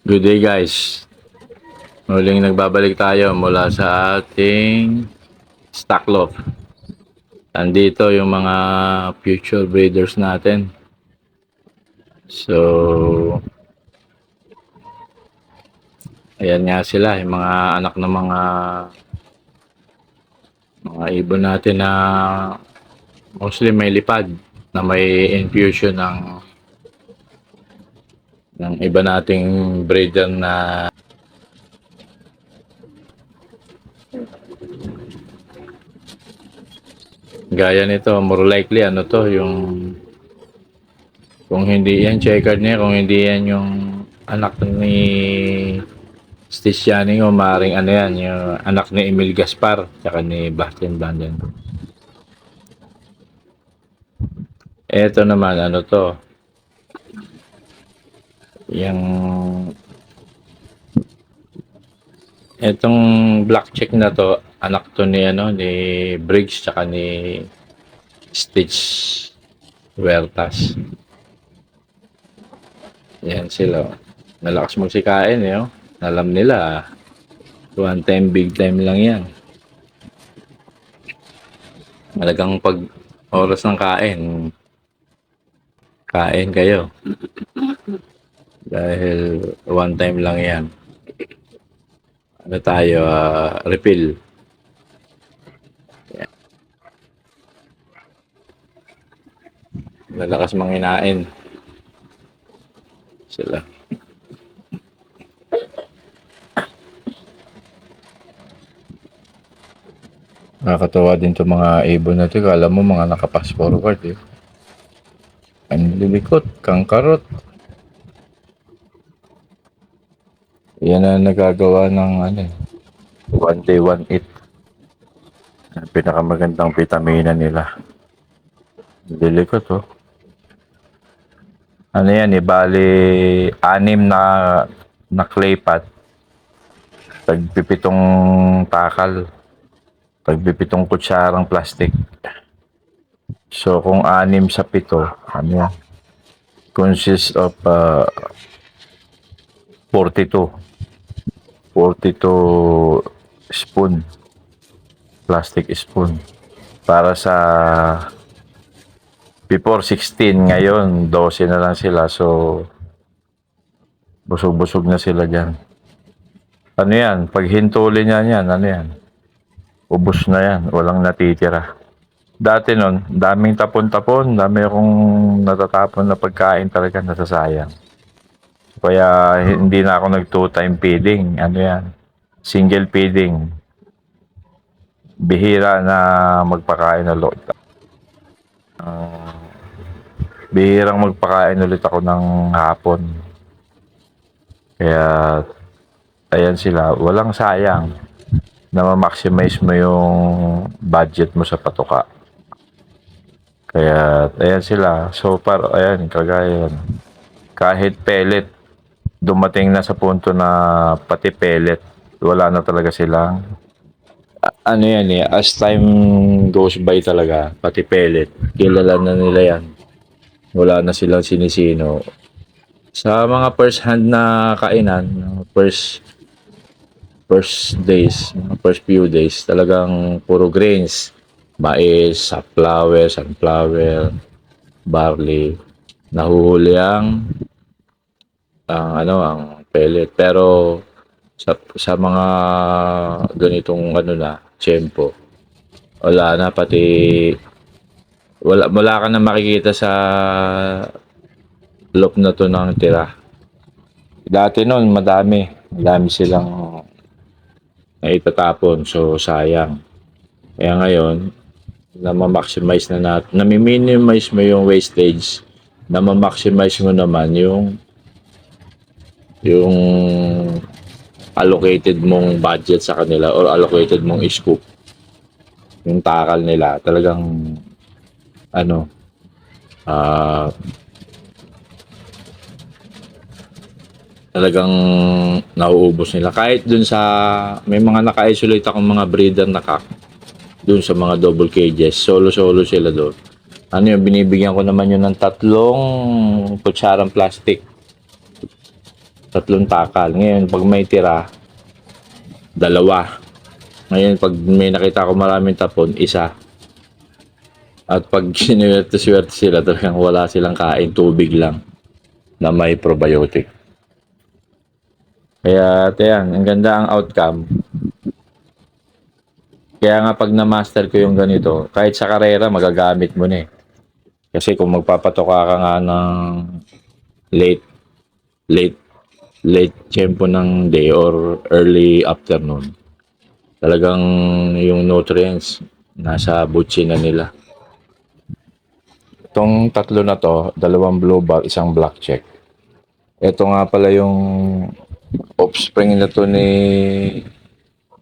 Good day guys. Muling nagbabalik tayo mula sa ating stock loft. Andito yung mga future breeders natin. So, ayan nga sila, yung mga anak ng mga ibon natin na mostly may lipad na may infusion ng iba nating breeder na gaya nito. More likely ano to, yung kung hindi yan checkered niya, kung hindi yan yung anak ni Stitch Yanning, o maaaring ano yan, yung anak ni Emil Gaspar tsaka ni Bastian Banden. Eto naman ano to, yung etong black check na to, anak to ni ano ni Briggs tsaka ni Stitch Huertas. Yan sila. Malakas magsikain eh, oh. Alam nila, one time big time lang yan. Malagang pag oras ng kain kayo. Dahil one time lang yan. Ano tayo, refill. Yan. Lalakas manginain sila. Nakakatawa din to mga ibon na to. Alam mo, mga nakapass forward eh. Ang lilikot, kangkarot. Yan ang nagagawa ng ano, one day, one eat. Pinakamagandang vitamina nila. Lilikot oh. Ano yan eh, bali 6 na clay pot. Tagpipitong takal. Tagpipitong kutsarang plastic. So kung 6 sa 7, ano yan? Consists of 42 spoon, plastic spoon. Para sa before 16, ngayon 12 na lang sila. So busog-busog na sila dyan. Ano yan, pag hintulin yan, ano yan, ubos na yan, walang natitira. Dati nun, daming tapon-tapon, dami akong natatapon na pagkain, talaga nasasayang. Kaya hindi na ako nag 2-time feeding. Ano yan? Single feeding. Bihira na magpakain ulit. Bihirang magpakain ulit ako ng hapon. Kaya, ayan sila. Walang sayang na ma-maximize mo yung budget mo sa patuka. Kaya, ayan sila. So, ayan, kagaya yan. Kahit pellet, dumating na sa punto na pati pellet, wala na talaga silang ano yan eh, as time goes by talaga, pati pellet, kilala na nila yan. Wala na silang sinisino. Sa mga first hand na kainan, first days, first few days, talagang puro grains. Mais, sunflower, barley. Nahuhuli ang pellet. Pero sa mga ganitong ano na tiyempo, wala ka na makikita sa loop na to ng tira. Dati noon madami silang naitatapon, so sayang. Kaya ngayon na-maximize na natin, na-minimize mo yung wastage, na-maximize mo naman yung allocated mong budget sa kanila or allocated mong scoop. Yung takal nila talagang ano, talagang nauubos nila. Kahit dun sa may mga naka-isolate akong mga breeder na cock dun sa mga double cages, solo sila doon. Ano yung binibigyan ko naman yun ng 3 kutsarang plastic. tatlong takal. Ngayon, pag may tira, dalawa. Ngayon, pag may nakita ko maraming tapon, isa. At pag sinuwerte-swerte sila, talagang wala silang kain, tubig lang na may probiotic. Kaya, ayan, ang ganda ang outcome. Kaya nga pag na-master ko yung ganito, kahit sa karera, magagamit mo na eh. Kasi kung magpapatoka ka nga ng late, late, late tempo ng day or early afternoon, talagang yung nutrients nasa butsi na nila. Itong tatlo na to, dalawang blue bar, isang black check. Ito nga pala yung offspring na to ni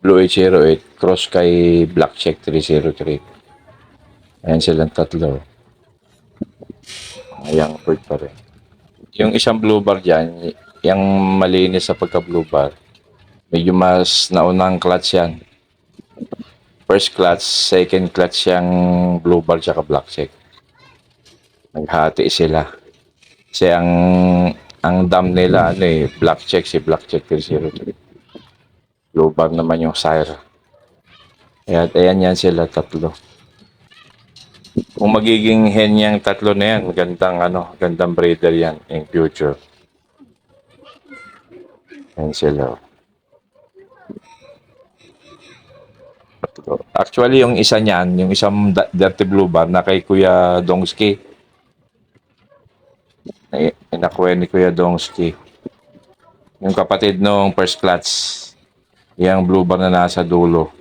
Blue 808 cross kay Black Check 303. Ayan silang tatlo. Ayan, bird pa rin. Yung isang blue bar dyan, yung malinis sa pagka blue bar, medyo mas naunang clutch yan. First clutch, second clutch yung blue bar tsaka black check. Naghati sila. Kasi ang dam nila, ano eh, black check, si Black Check 303. Blue bar naman yung sire. Ayan yan sila, tatlo. Kung magiging hen yung tatlo na yan, gandang breeder yan in future. Yan sila. Actually, yung isa niyan, yung isang dirty blue bar na kay Kuya Dongski. Inakuha ni Kuya Dongski. Yung kapatid nung first clutch. Yung blue bar na nasa dulo.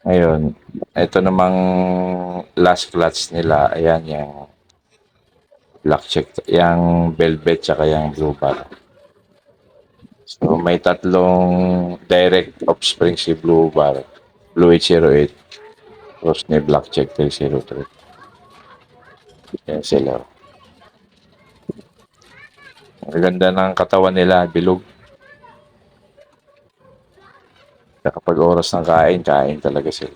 Ngayon, ito namang last clutch nila. Ayan, yung black check, yung velvet, tsaka yung blue bar. So, may tatlong direct offspring si blue bar. Blue 808. Tapos ni Black Check 303. Yan sila. Ang ganda ng katawan nila, bilog. Kapag oras ng kain, kain talaga sila.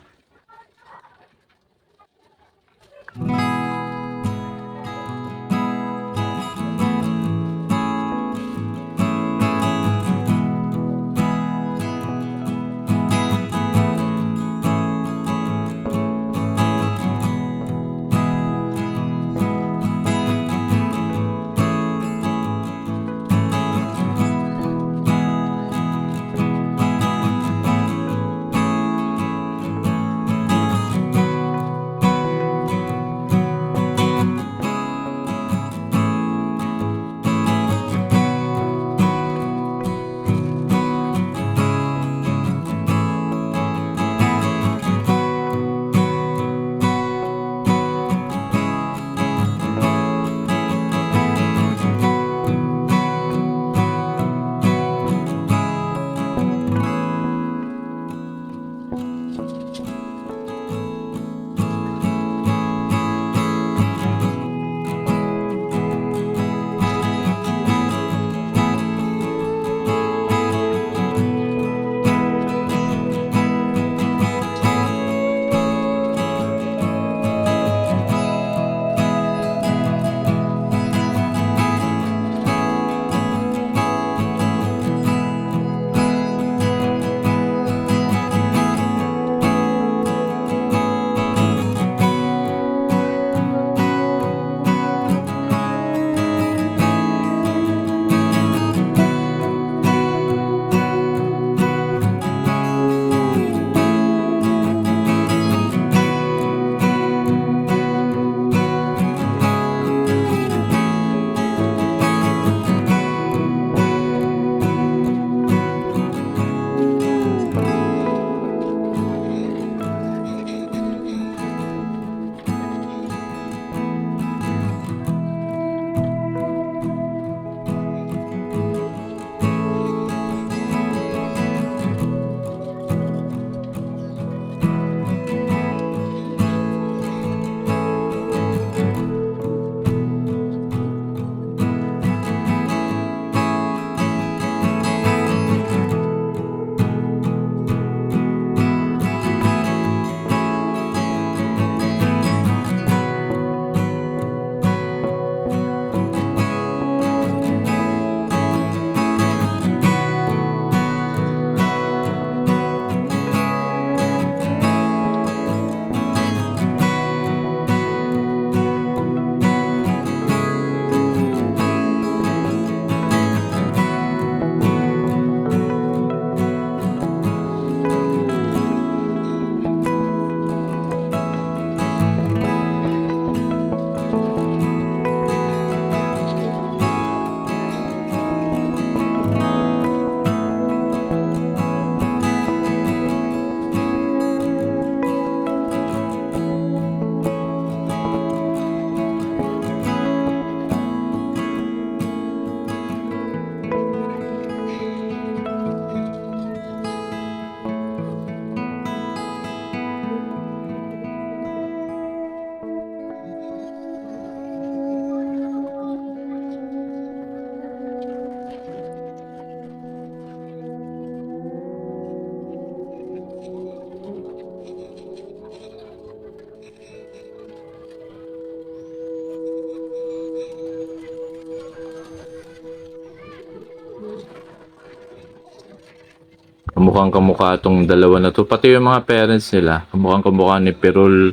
Kamukhang kamukha tong dalawa na to. Pati yung mga parents nila, kamukhang kamukha ni Perol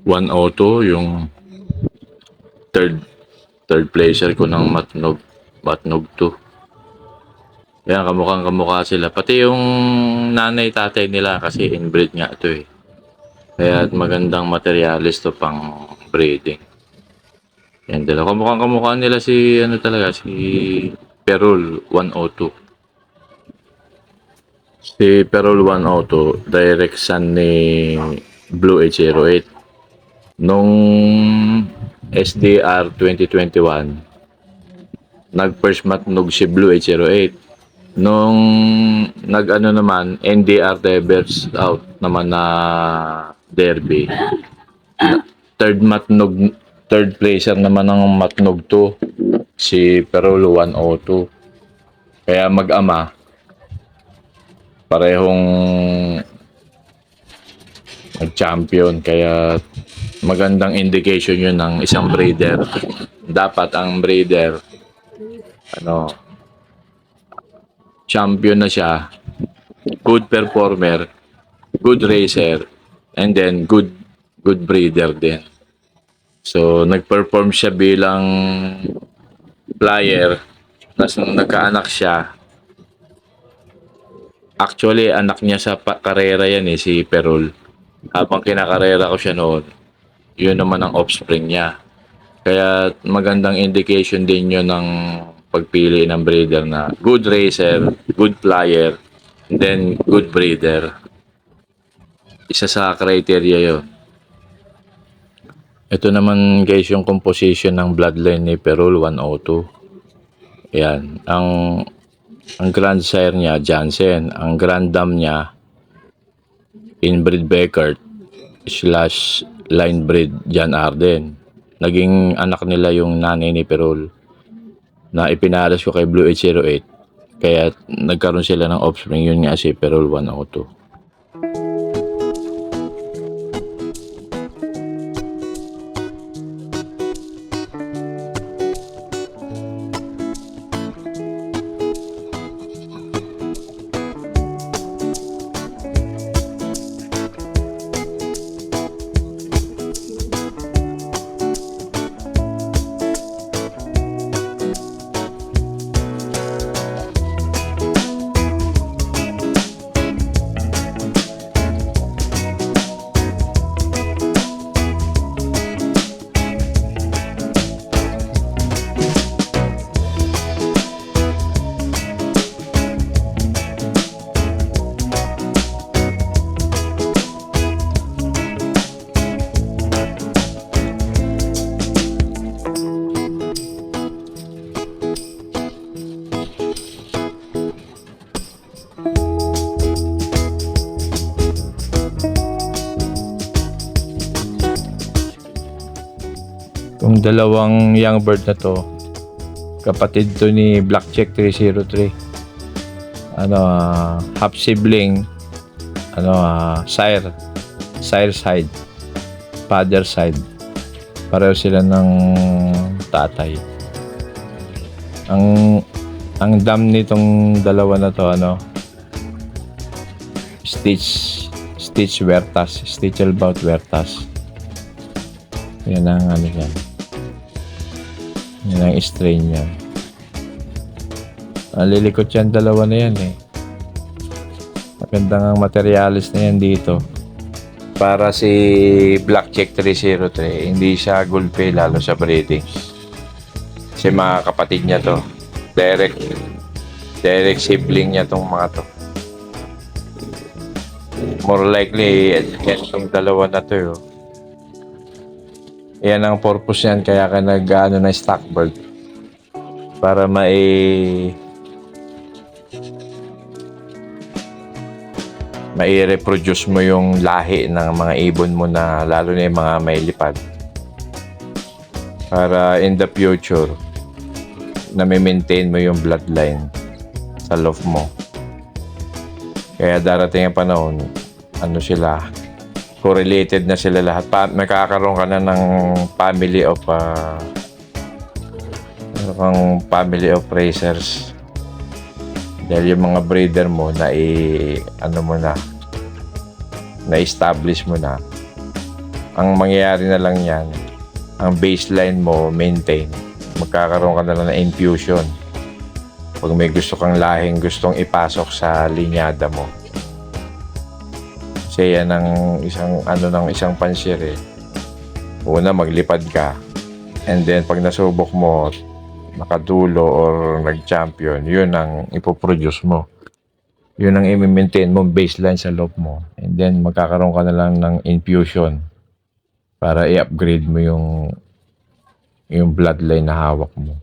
102, yung third third placer ko ng Matnog 2. Yan, kamukhang kamukha sila. Pati yung nanay tatay nila kasi inbreed nga to eh. Kaya magandang materialis to pang breeding. Yan, dalawa. Kamukhang kamukha nila si ano talaga, si Perol 102. Si Perol 102, direct son ni Blue H08. Nung SDR 2021, nag-first matnog si Blue H08. Nung nag-ano naman, NDR Devers out naman na derby. Third placer naman ng matnog 2, si Perol 102. Kaya mag-ama, parehong nag-champion, kaya magandang indication yun ng isang breeder. Dapat ang breeder champion na siya, good performer, good racer, and then good breeder din. So nag-perform siya bilang flyer, tapos nung nagkaanak siya, actually anak niya sa karera yan eh, si Perol. Habang kinakarera ko siya noon, yun naman ang offspring niya. Kaya magandang indication din yun ng pagpili ng breeder na good racer, good flyer, and then good breeder. Isa sa criteria yun. Ito naman guys yung composition ng bloodline ni Perol 102. Yan. Ang grand sire niya, Jansen. Ang grand dam niya, inbreed Beckert / line breed John Arden. Naging anak nila yung nanay ni Perol na ipinalas ko kay Blue H08. Kaya nagkaroon sila ng offspring, yun nga si Perol 102. Yung dalawang young bird na to, kapatid to ni Blackcheck 303. Half sibling, sire side, father side. Pareho sila ng tatay. Ang dam nitong dalawa na to, Stitch Vertas, Stitchelbaut Vertas. Yan ang yan. Yan ang strain niya. Lilikot yan, dalawa na yan eh. Magandang ang materialis na yan dito. Para si Blackcheck 303, hindi siya gulpe lalo sa breeding. Kasi mga kapatid niya to. Direct sibling niya tong mga to. More likely, yan tong dalawa na to. Yan ang purpose yan, kaya ka nag-ano na stock bird para mai-reproduce mo yung lahi ng mga ibon mo, na lalo na yung mga may lipad, para in the future na maintain mo yung bloodline sa loof mo. Kaya darating ang panahon, correlated na sila lahat. Magkakaroon ka na ng family of racers. Dahil yung mga breeder mo na ano mo na-establish mo na. Ang mangyayari na lang yan, ang baseline mo maintain. Magkakaroon ka na lang ng infusion. Pag may gusto kang lahing gustong ipasok sa linyada mo. Kasi yan ang isang pansir eh. Una, maglipad ka. And then, pag nasubok mo, nakadulo or nag-champion, yun ang ipoproduce mo. Yun ang i-maintain mo, baseline sa loob mo. And then, magkakaroon ka na lang ng infusion para i-upgrade mo yung bloodline na hawak mo.